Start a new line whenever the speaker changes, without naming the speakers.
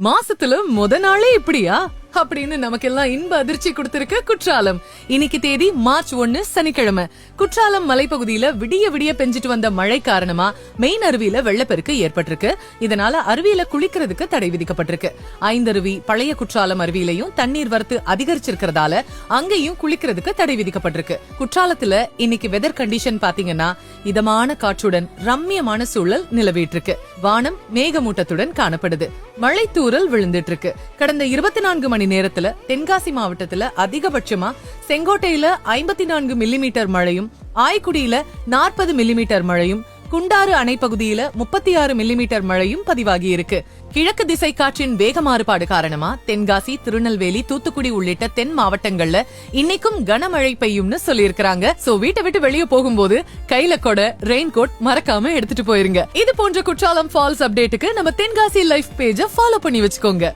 மாசத்துல முத நாளே இப்படியா அப்படின்னு நமக்கெல்லாம் இன்ப அதிர்ச்சி கொடுத்திருக்கு குற்றாலம். இன்னைக்கு தேதி மார்ச் 1 சனிக்கிழமை. குற்றாலம் மலைப்பகுதியில விடிய விடிய பெஞ்சிட்டு வந்த மழை காரணமா மெயின் அருவியில வெள்ளப்பெருக்கு ஏற்பட்டிருக்கு. இதனால அருவியில குளிக்கிறதுக்கு தடை விதிக்கப்பட்டிருக்கு. ஐந்தருவி பழைய குற்றாலம் அருவியிலையும் தண்ணீர் வரத்து அதிகரிச்சிருக்கிறதால அங்கேயும் குளிக்கிறதுக்கு தடை விதிக்கப்பட்டிருக்கு. குற்றாலத்துல இன்னைக்கு வெதர் கண்டிஷன் பாத்தீங்கன்னா இதமான காற்றுடன் ரம்மியமான சூழல் நிலவிட்டு இருக்கு. வானம் மேகமூட்டத்துடன் காணப்படுது. மழை தூறல் விழுந்துட்டு இருக்கு. கடந்த 24 மணி நேரத்துல தென்காசி மாவட்டத்துல அதிகபட்சமா செங்கோட்டையில 54 மில்லிமீட்டர் மழையும், ஆய்க்குடியில 40 மில்லிமீட்டர் மழையும், குண்டாறு அணை பகுதியில 36 மில்லிமீட்டர் மழையும் பதிவாகி இருக்கு. கிழக்கு திசை காற்றின் வேக மாறுபாடு காரணமா தென்காசி, திருநெல்வேலி, தூத்துக்குடி உள்ளிட்ட தென் மாவட்டங்கள்ல இன்னைக்கும் கனமழை பெய்யும்னு சொல்லியிருக்காங்க. சோ வீட்டை விட்டு வெளியே போகும்போது கையில கூட ரெயின் கோட் மறக்காம எடுத்துட்டு போயிருங்க. இது போன்ற குற்றாலம் ஃபால்ஸ் அப்டேட்டுக்கு நம்ம தென்காசி லைஃப் பேஜ ஃபாலோ பண்ணி வச்சுக்கோங்க.